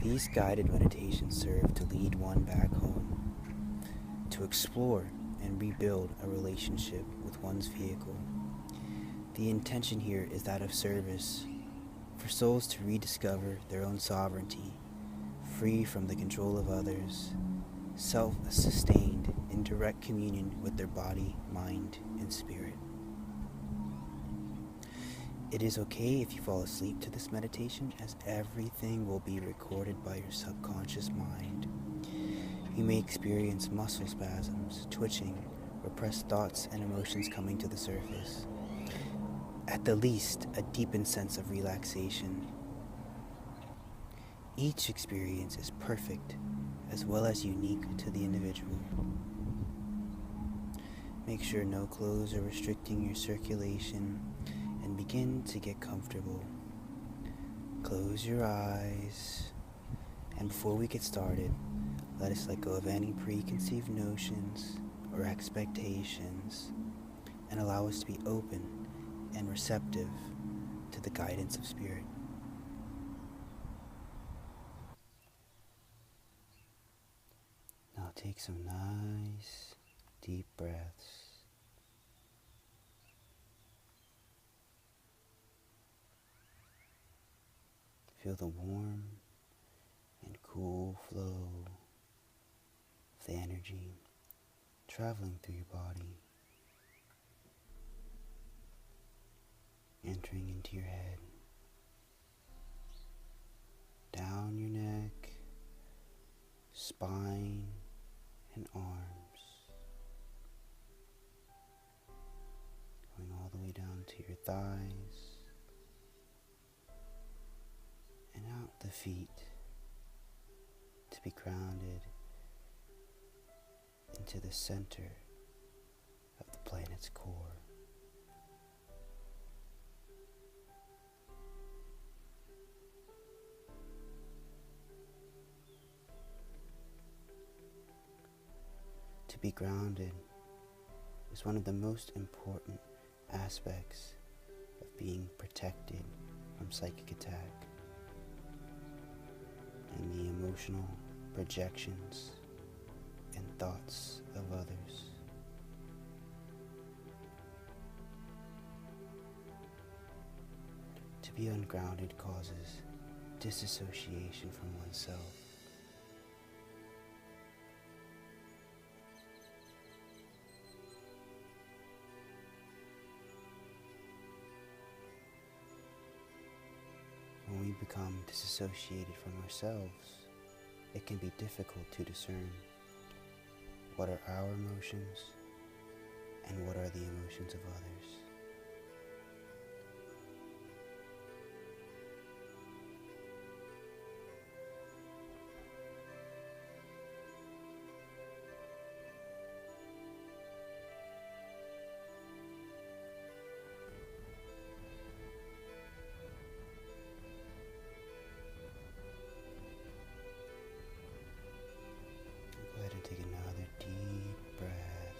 These guided meditations serve to lead one back home, to explore and rebuild a relationship with one's vehicle. The intention here is that of service, for souls to rediscover their own sovereignty, free from the control of others, self-sustained in direct communion with their body, mind, and spirit. It is okay if you fall asleep to this meditation, as everything will be recorded by your subconscious mind. You may experience muscle spasms, twitching, repressed thoughts and emotions coming to the surface. At the least, a deepened sense of relaxation. Each experience is perfect, as well as unique to the individual. Make sure no clothes are restricting your circulation, and begin to get comfortable. Close your eyes, and before we get started, let us let go of any preconceived notions or expectations, and allow us to be open and receptive to the guidance of Spirit. Now take some nice, deep breaths. Feel the warm and cool flow of the energy traveling through your body, entering into your head, down your neck, spine, and arms, going all the way down to your thighs, and out the feet to be grounded into the center of the planet's core. To be grounded is one of the most important aspects of being protected from psychic attack and the emotional projections and thoughts of others. To be ungrounded causes disassociation from oneself. When we become disassociated from ourselves, it can be difficult to discern what are our emotions and what are the emotions of others. Go ahead and take another deep breath.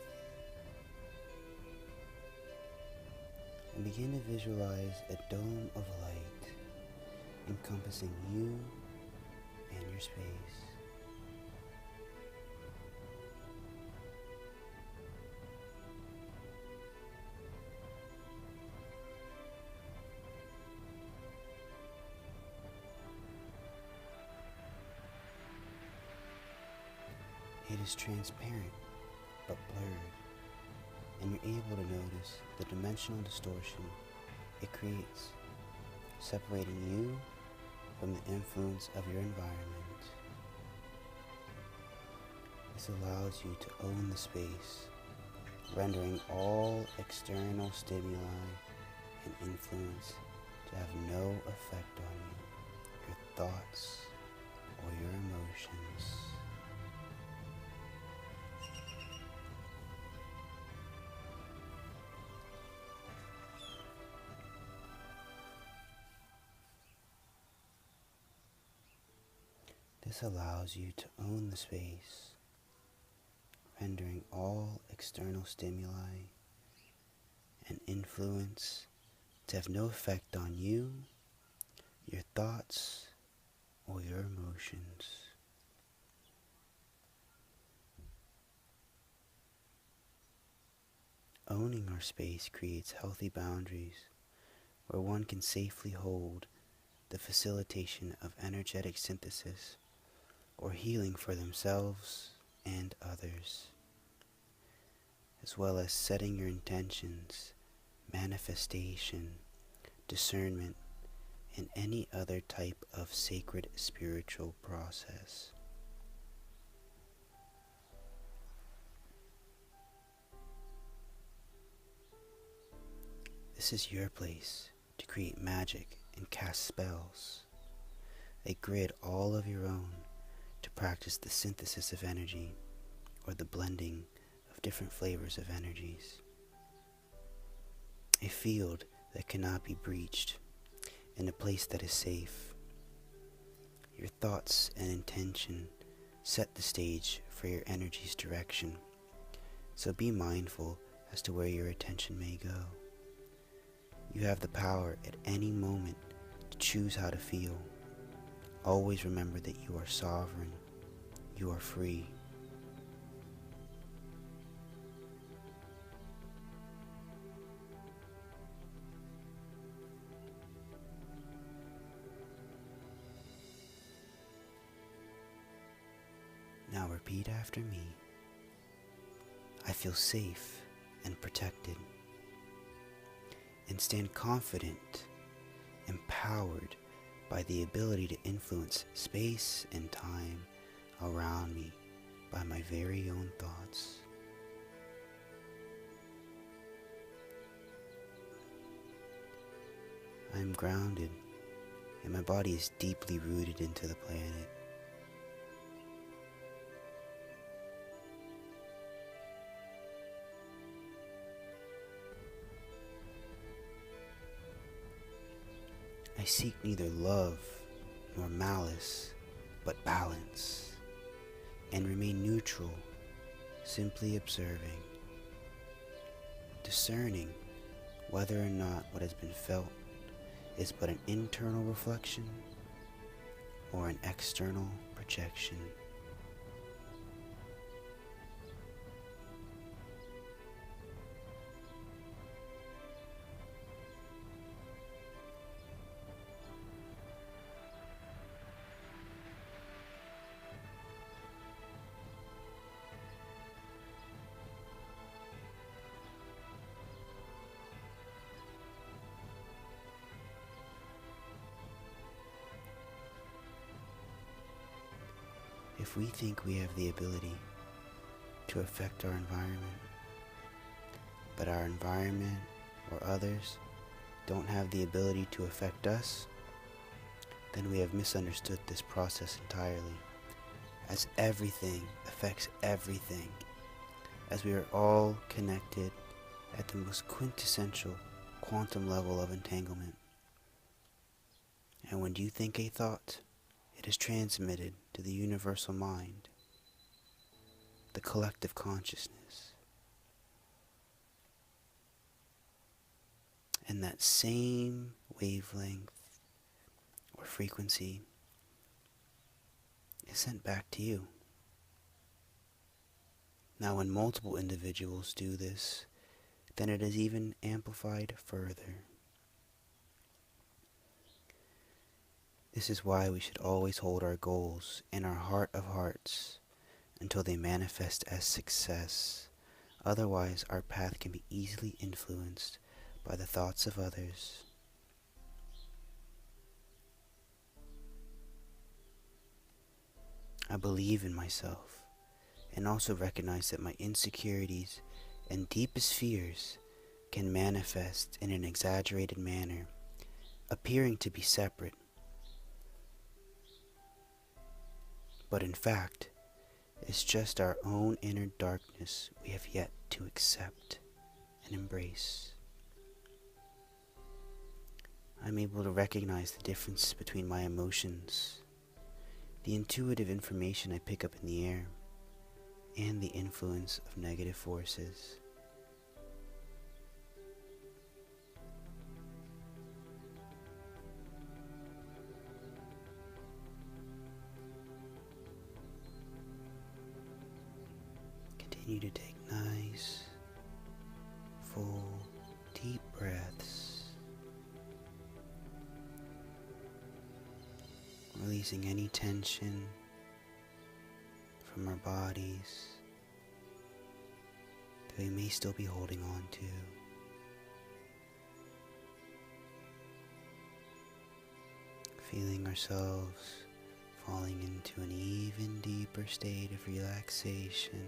And begin to visualize a dome of light encompassing you and your space. It is transparent but blurred, and you're able to notice the dimensional distortion it creates, separating you from the influence of your environment. This allows you to own the space, rendering all external stimuli and influence to have no effect on you, your thoughts, or your emotions. This allows you to own the space, rendering all external stimuli and influence to have no effect on you, your thoughts, or your emotions. emotions. Owning our space creates healthy boundaries where one can safely hold the facilitation of energetic synthesis or healing for themselves and others, as well as setting your intentions, manifestation, discernment, and any other type of sacred spiritual process. This is your place to create magic and cast spells, a grid all of your own to practice the synthesis of energy or the blending of different flavors of energies. A field that cannot be breached in a place that is safe. Your thoughts and intention set the stage for your energy's direction, so be mindful as to where your attention may go. You have the power at any moment to choose how to feel. Always remember that you are sovereign. You are free. Now repeat after me. I feel safe and protected, and stand confident, empowered by the ability to influence space and time around me by my very own thoughts. I am grounded, and my body is deeply rooted into the planet. I seek neither love nor malice, but balance, and remain neutral, simply observing, discerning whether or not what has been felt is but an internal reflection or an external projection. If we think we have the ability to affect our environment, but our environment or others don't have the ability to affect us, then we have misunderstood this process entirely, as everything affects everything, as we are all connected at the most quintessential quantum level of entanglement. And when you think a thought, it is transmitted to the universal mind, the collective consciousness. And that same wavelength or frequency is sent back to you. Now, when multiple individuals do this, then it is even amplified further. This is why we should always hold our goals in our heart of hearts until they manifest as success. Otherwise, our path can be easily influenced by the thoughts of others. I believe in myself and also recognize that my insecurities and deepest fears can manifest in an exaggerated manner, appearing to be separate. But in fact, it's just our own inner darkness we have yet to accept and embrace. I'm able to recognize the difference between my emotions, the intuitive information I pick up in the air, and the influence of negative forces. continue to take nice, full, deep breaths, releasing any tension from our bodies that we may still be holding on to. Feeling ourselves falling into an even deeper state of relaxation.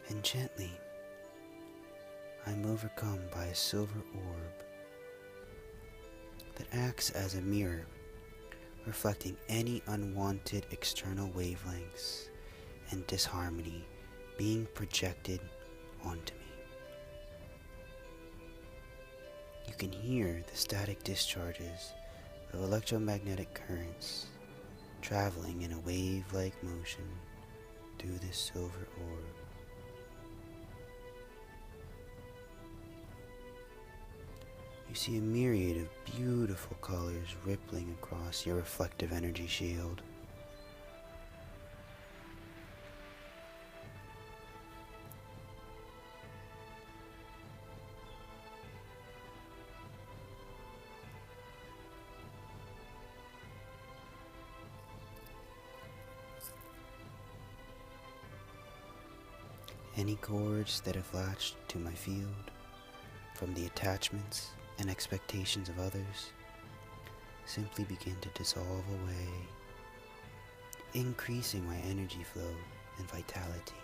And gently, I'm overcome by a silver orb that acts as a mirror, reflecting any unwanted external wavelengths and disharmony being projected onto me. You can hear the static discharges of electromagnetic currents traveling in a wave-like motion through this silver orb. You see a myriad of beautiful colors rippling across your reflective energy shield. Any cords that have latched to my field from the attachments and expectations of others simply begin to dissolve away, increasing my energy flow and vitality,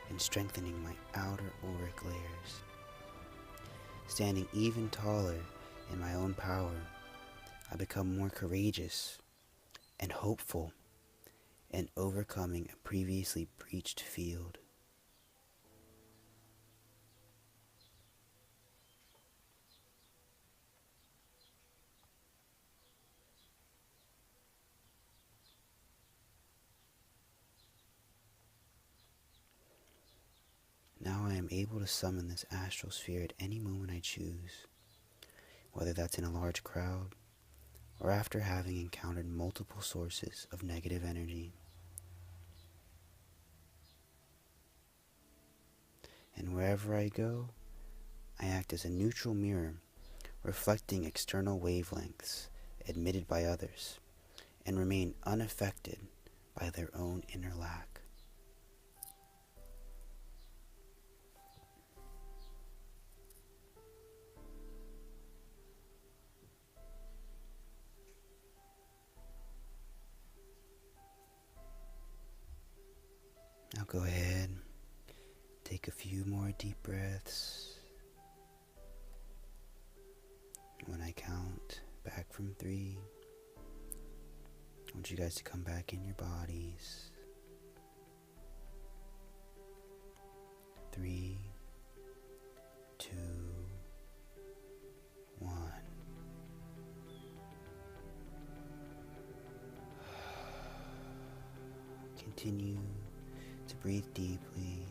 and strengthening my outer auric layers. Standing even taller in my own power, I become more courageous and hopeful in overcoming a previously breached field. Now I am able to summon this astral sphere at any moment I choose, whether that's in a large crowd or after having encountered multiple sources of negative energy. And wherever I go, I act as a neutral mirror, reflecting external wavelengths emitted by others, and remain unaffected by their own inner lack. Now go ahead, take a few more deep breaths. When I count back from 3, I want you guys to come back in your bodies. 3, 2, 1. Continue to breathe deeply,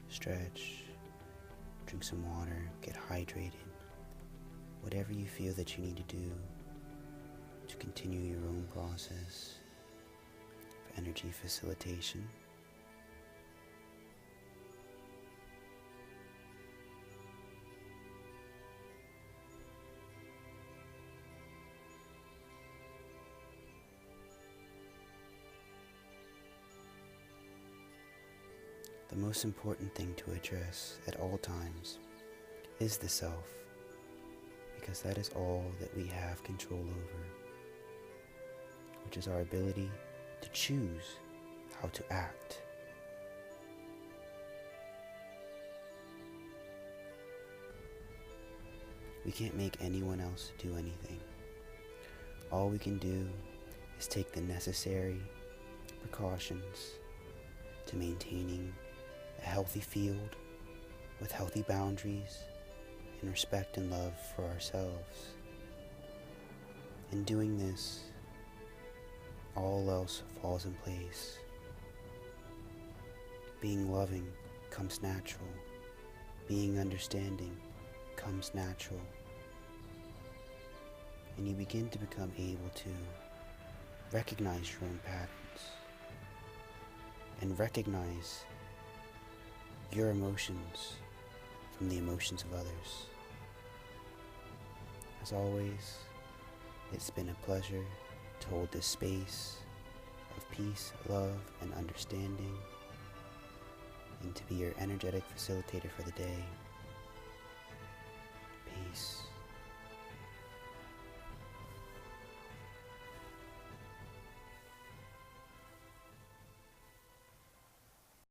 stretch, drink some water, get hydrated. Whatever you feel that you need to do to continue your own process for energy facilitation. The most important thing to address at all times is the self, because that is all that we have control over, which is our ability to choose how to act. We can't make anyone else do anything. All we can do is take the necessary precautions to maintaining a healthy field with healthy boundaries and respect and love for ourselves. In doing this, all else falls in place. Being loving comes natural, being understanding comes natural, and you begin to become able to recognize your own patterns and recognize your emotions from the emotions of others. As always, it's been a pleasure to hold this space of peace, love, and understanding, and to be your energetic facilitator for the day.